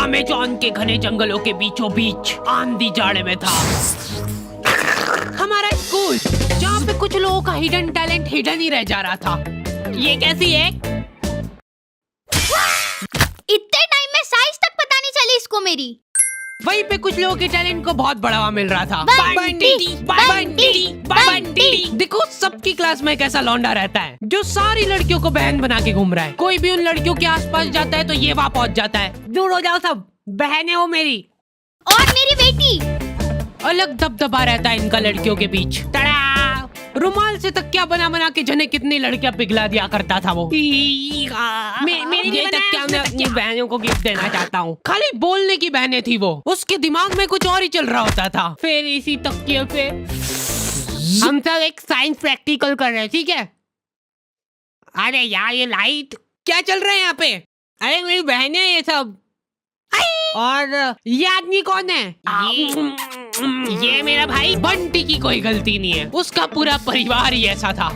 Amazon के घने जंगलों के बीचों बीच आंधी जाड़े में था हमारा स्कूल, जहाँ पे कुछ लोगों का हिडन टैलेंट हिडन ही रह जा रहा था। ये कैसी है? इतने टाइम में साइज तक पता नहीं चली इसको मेरी। वहीं पे कुछ लोगों के टैलेंट को बहुत बढ़ावा मिल रहा था। बंटी। देखो सबकी क्लास में एक ऐसा लौंडा रहता है जो सारी लड़कियों को बहन बना के घूम रहा है। कोई भी उन लड़कियों के आसपास जाता है तो ये वहाँ पहुँच जाता है। दूर हो जाओ सब, बहनें हो मेरी। और मेरी बेटी। अलग दबदबा रहता है इनका लड़कियों के बीच। तड़ा! रुमाल से तकिया बना बना के जने कितनी लड़कियां पिघला दिया करता था वो। मेरी ये तकिया मैं अपनी बहनों को गिफ्ट देना चाहता हूँ। खाली बोलने की बहनें थी वो, उसके दिमाग में कुछ और ही चल रहा होता था। फिर इसी तकिए पे हम सब एक साइंस प्रैक्टिकल कर रहे हैं, ठीक है? अरे यार ये लाइट क्या चल रहा है यहाँ पे? अरे मेरी बहनें ये सब। और ये आदमी कौन है? ये मेरा भाई बंटी की कोई गलती नहीं है, उसका पूरा परिवार ही ऐसा था।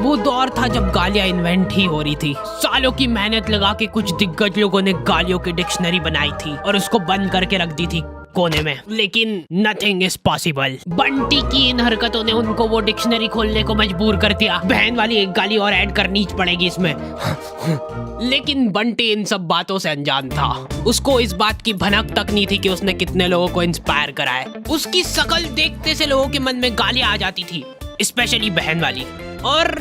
वो दौर था जब गालियां इन्वेंट ही हो रही थी। सालों की मेहनत लगा के कुछ दिग्गज लोगों ने गालियों की डिक्शनरी बनाई थी और उसको बंद करके रख दी थी कोने में। लेकिन नथिंग इज पॉसिबल। बंटी की इन हरकतों ने उनको वो डिक्शनरी खोलने को मजबूर कर दिया। बहन वाली एक गाली और ऐड करनी पड़ेगी इसमें। लेकिन बंटी इन सब बातों से अनजान था। उसको इस बात की भनक तक नहीं थी कि उसने कितने लोगों को इंस्पायर करा है। उसकी शकल देखते से लोगों के मन में गालियां आ जाती थी, स्पेशली बहन वाली, और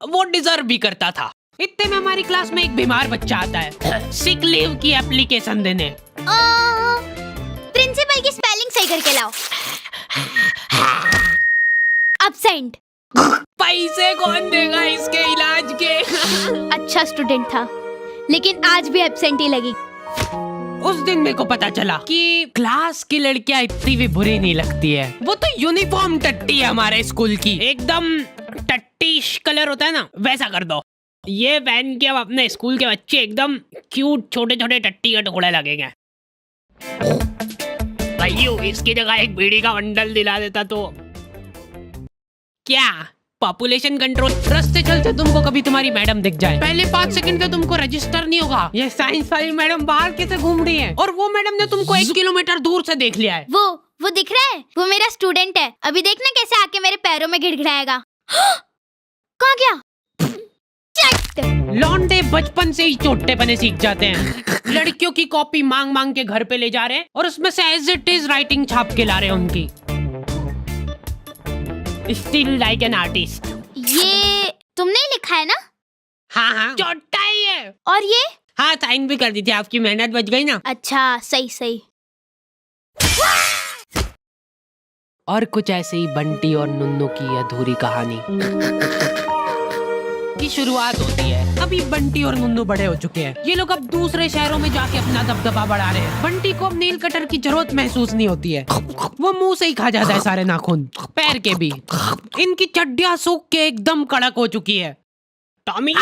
वो डिजर्व भी करता था। इतने में हमारी क्लास में एक बीमार बच्चा आता है सिक लीव की एप्लीकेशन देने। प्रिंसिपल की स्पेलिंग सही करके लाओ। अब्सेंट। पैसे कौन देगा इसके इलाज के? अच्छा स्टूडेंट था, लेकिन आज भी एब्सेंट ही लगी। उस दिन मेरे को पता चला कि क्लास की लड़कियां इतनी भी बुरी नहीं लगती है। वो तो यूनिफॉर्म टट्टी है हमारे स्कूल की, एकदम टट्टीश कलर होता है ना, वैसा कर दो। ये पहन के अब अपने स्कूल के बच्चे एकदम क्यूट छोटे छोटे टट्टी के टुकड़े लगेंगे। भाइयों इसकी जगह एक बीड़ी का बंडल दिला देता तो क्या पॉपुलेशन कंट्रोल। रास्ते चलते तुमको कभी तुम्हारी मैडम दिख जाए, पहले 5 सेकंड तो तुमको रजिस्टर नहीं होगा ये साइंस वाली मैडम बाहर कैसे घूम रही है, और वो मैडम ने तुमको 1 किलोमीटर दूर से देख लिया है। वो दिख रहा है, वो मेरा स्टूडेंट है। अभी देखना कैसे आके मेरे पैरों में गिड़गिड़ाएगा। कहाँ गया? लौंडे बचपन से ही चोटे बने सीख जाते हैं। लड़कियों की कॉपी मांग मांग के घर पे ले जा रहे हैं और उसमें से एज इट इज राइटिंग छाप के ला रहे हैं उनकी। Still like an artist. ये तुमने लिखा है ना? हाँ चोटा ही है। और ये? हाँ साइन भी कर दी थी, आपकी मेहनत बच गई ना। अच्छा सही। और कुछ ऐसे ही बंटी और नुन्नू की अधूरी कहानी की शुरुआत होती है। अभी बंटी और नुन्नू बड़े हो चुके हैं। ये लोग अब दूसरे शहरों में जाके अपना दबदबा बढ़ा रहे हैं। बंटी को अब नील कटर की जरूरत महसूस नहीं होती है, वो मुंह से ही खा जाता है सारे नाखून, पैर के भी। इनकी चड्डियां सूख के एकदम कड़क हो चुकी है। टॉमी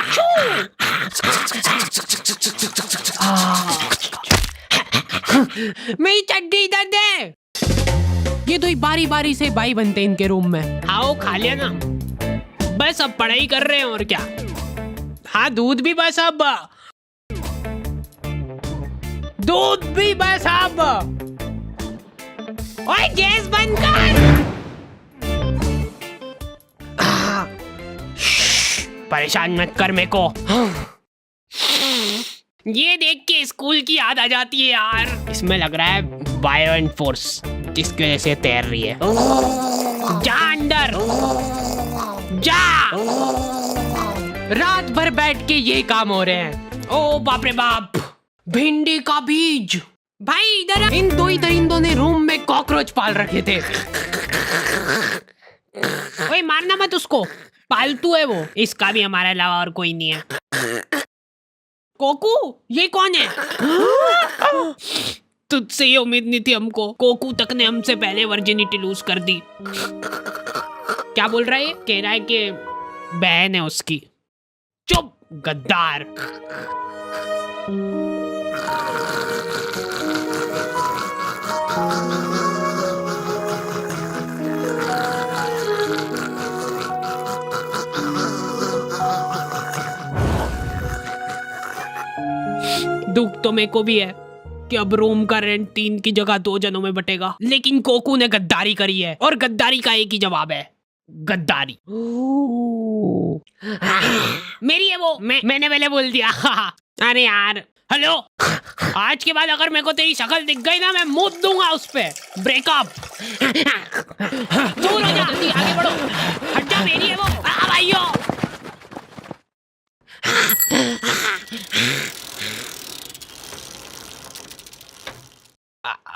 मेरी चड्डी इधर दे। ये दो बारी बारी से भाई बनते इनके रूम में। आओ खा लिया ना, बस अब पढ़ाई कर रहे हैं और क्या। हाँ दूध भी बस अब, दूध भी बस अब। ओए गैस बंद कर। परेशान मत कर मेरे को। ये देख के स्कूल की याद आ जाती है यार। इसमें लग रहा है वायलेंट फोर्स जिसकी वजह से तैर रही है। जा अंदर जा। रात भर बैठ के ये काम हो रहे हैं। ओ बाप रे बाप, भिंडी का बीज। भाई इधर इन दो ही दरिंदों ने रूम में कॉकरोच पाल रखे थे। ओए मारना मत उसको, पालतू है वो। इसका भी हमारे अलावा और कोई नहीं है। कोकू ये कौन है? तुझसे ये उम्मीद नहीं थी हमको। कोकू तक ने हमसे पहले वर्जिनिटी लूज कर दी। क्या बोल रहा है? कह रहा है कि बहन है उसकी। चुप गद्दार। दुख तो मेरे को भी है कि अब रूम का रेंट 3 की जगह 2 जनों में बटेगा, लेकिन कोकू ने गद्दारी करी है और गद्दारी का एक ही जवाब है, गद्दारी। मेरी है वो, मैंने पहले बोल दिया। अरे यार, हेलो, आज के बाद अगर मेरे को तेरी शक्ल दिख गई ना, मैं मुंह दूंगा उस पे। ब्रेकअप। दूर हो जा, जल्दी आगे बढ़ो। हट जा, मेरी है वो। भाइयों।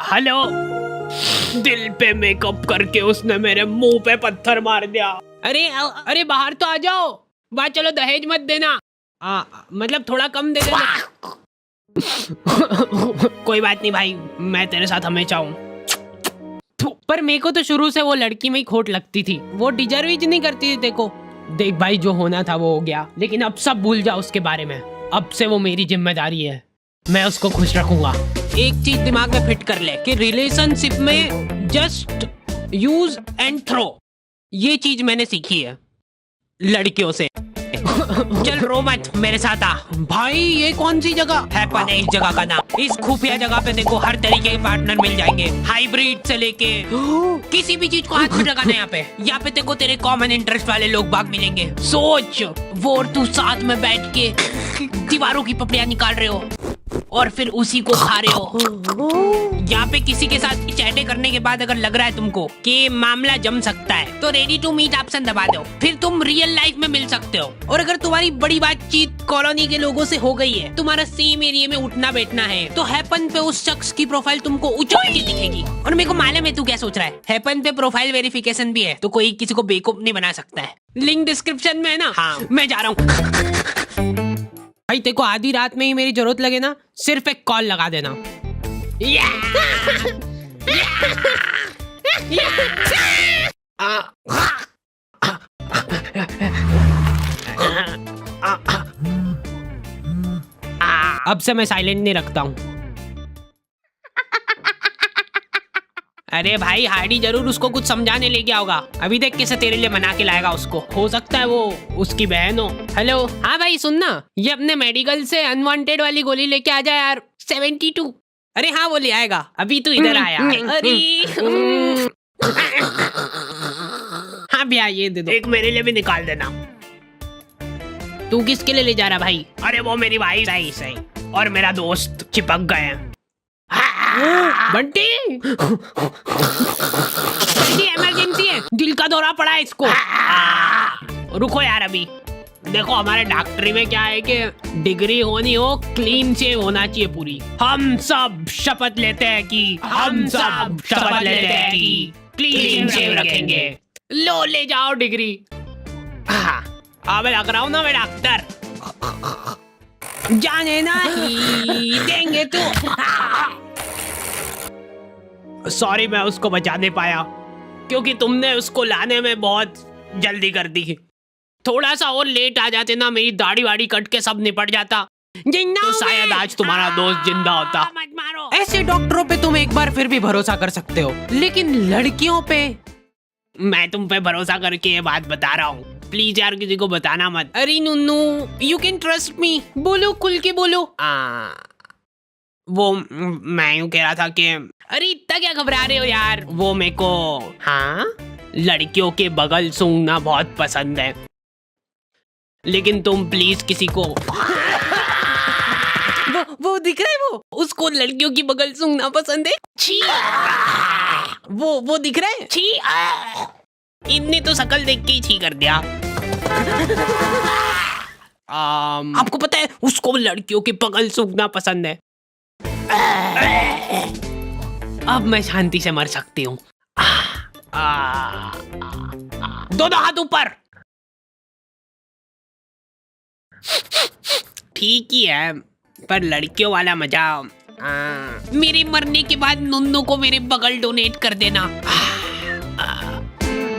हेलो। दिल पे मेकअप करके उसने मेरे मुंह पे पत्थर मार दिया। अरे बाहर तो आ जाओ। बात चलो, दहेज मत देना। मतलब थोड़ा कम दे देना। कोई बात नहीं भाई, मैं तेरे साथ हमेशा हूँ। पर मेरे को तो शुरू से वो लड़की में ही खोट लगती थी। वो डिजर्व ही नहीं करती थी। देखो देख भाई, जो होना था वो हो गया, लेकिन अब सब भूल जा उसके बारे में। अब से वो मेरी जिम्मेदारी है, मैं उसको खुश रखूंगा। एक चीज दिमाग में फिट कर ले कि रिलेशनशिप में जस्ट यूज एंड थ्रो, ये चीज मैंने सीखी है लड़कियों से। चल रो मत, मेरे साथ आ। भाई ये कौन सी जगह है? पता है इस जगह का नाम। इस खुफिया जगह पे देखो हर तरीके के पार्टनर मिल जाएंगे, हाइब्रिड से लेके किसी भी चीज को हाथ में लगाना। यहाँ पे देखो तेरे कॉमन इंटरेस्ट वाले लोग बाग मिलेंगे। सोच, वो और तू साथ में बैठ के दीवारों की पपड़ियां निकाल रहे हो और फिर उसी को खा रहे हो। यहाँ पे किसी के साथ चैटे करने के बाद अगर लग रहा है तुमको कि मामला जम सकता है, तो रेडी टू मीट ऑप्शन दबा दो, फिर तुम रियल लाइफ में मिल सकते हो। और अगर तुम्हारी बड़ी बातचीत कॉलोनी के लोगों से हो गई है, तुम्हारा सेम एरिया में उठना बैठना है, तो हैपन पे उस शख्स की प्रोफाइल तुमको उछल के दिखेगी। और मेरे को मालूम है तू क्या सोच रहा है, हैपन पे प्रोफाइल वेरिफिकेशन भी है, तो कोई किसी को बेवकूफ नहीं बना सकता है। लिंक डिस्क्रिप्शन में है ना। हाँ, मैं जा रहा हूँ। भाई तेको आधी रात में ही मेरी जरूरत लगे ना, सिर्फ एक कॉल लगा देना। अब से मैं साइलेंट नहीं रखता हूँ। अरे भाई हार्डी जरूर उसको कुछ समझाने ले गया होगा। अभी देख कैसे तेरे लिए मना के लाएगा उसको। हो सकता है वो उसकी बहन हो। हेलो, हाँ भाई सुनना, ये अपने मेडिकल से अनवांटेड वाली गोली लेके आ जा यार। 72। अरे हाँ वो ले आएगा, अभी तू इधर आया। अरे हाँ भैया ये दे दो। एक मेरे लिए भी निकाल देना। तू किसके लिए ले जा रहा भाई? अरे वो मेरी भाई सही और मेरा दोस्त चिपक गए हैं। बंटी इमरजेंसी है, दिल का दौरा पड़ा है इसको। रुको यार, अभी देखो हमारे डॉक्टरी में क्या है कि डिग्री होनी हो, क्लीन शेव होना चाहिए पूरी। हम सब शपथ लेते हैं कि क्लीन शेव रखेंगे। लो ले जाओ डिग्री। अब लग रहा हूँ ना मैं डॉक्टर। जाने ना ही देंगे तू। सॉरी मैं उसको बचा नहीं पाया क्योंकि तुमने उसको लाने में बहुत जल्दी कर दी। थोड़ा सा और लेट आ जाते ना, मेरी दाढ़ी वाड़ी कट के सब निपट जाता, तो शायद आज तुम्हारा दोस्त जिंदा होता। मत मारो। ऐसे डॉक्टरों पे तुम एक बार फिर भी भरोसा कर सकते हो, लेकिन लड़कियों पे मैं तुम पे भरोसा करके ये बात बता रहा हूँ। प्लीज यार किसी को बताना मत। अरे नुन्नू, यू कैन ट्रस्ट मी। बोलो, खुल के बोलो। वो मैं यूँ कह रहा था कि अरे इतना क्या घबरा रहे हो यार, वो मेरे को लड़कियों के बगल सूंघना बहुत पसंद है, लेकिन तुम प्लीज किसी को वो दिख रहा है, वो उसको लड़कियों की बगल सूंघना पसंद है। छी, वो दिख रहा है। छी, इनने तो शकल देख के ही छी कर दिया। आपको पता है उसको लड़कियों की बगल सूंघना पसंद है। अब मैं शांति से मर सकती हूँ। दोनों हाथ ऊपर। ठीक ही है, पर लड़कियों वाला मजा। मेरे मरने के बाद नुन्नू को मेरे बगल डोनेट कर देना।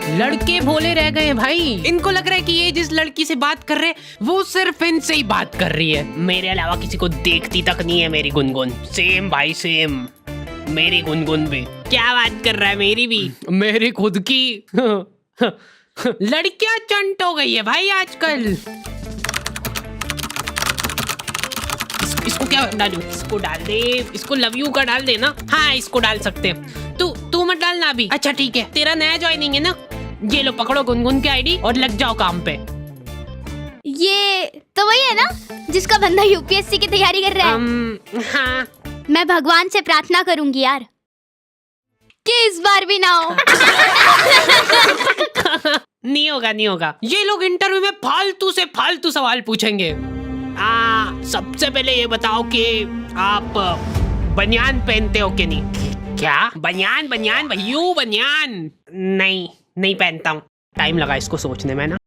लड़के भोले रह गए भाई, इनको लग रहा है कि ये जिस लड़की से बात कर रहे वो सिर्फ इनसे ही बात कर रही है, मेरे अलावा किसी को देखती तक नहीं है। मेरी गुनगुन सेम भाई सेम, मेरी गुनगुन भी। क्या बात कर रहा है? मेरी भी, मेरी खुद की। लड़कियां चंट हो गई है भाई आजकल। इसको क्या डालूं? इसको डाल दे, इसको लव यू का डाल दे ना। हाँ इसको डाल सकते हैं। तू मत डालना अभी। अच्छा ठीक है, तेरा नया ज्वाइनिंग है ना। ये लो पकड़ो गुनगुन की आईडी और लग जाओ काम पे। ये तो वही है ना जिसका बंदा यूपीएससी की तैयारी कर रहा है। हाँ मैं भगवान से प्रार्थना करूंगी यार कि इस बार भी ना हो। नहीं होगा नहीं होगा। ये लोग इंटरव्यू में फालतू से फालतू सवाल पूछेंगे। सबसे पहले ये बताओ कि आप बनियान पहनते हो कि नहीं? क्या बनियान? बनियान भैयू बनियान? नहीं पहनता हूँ। टाइम लगा इसको सोचने में ना।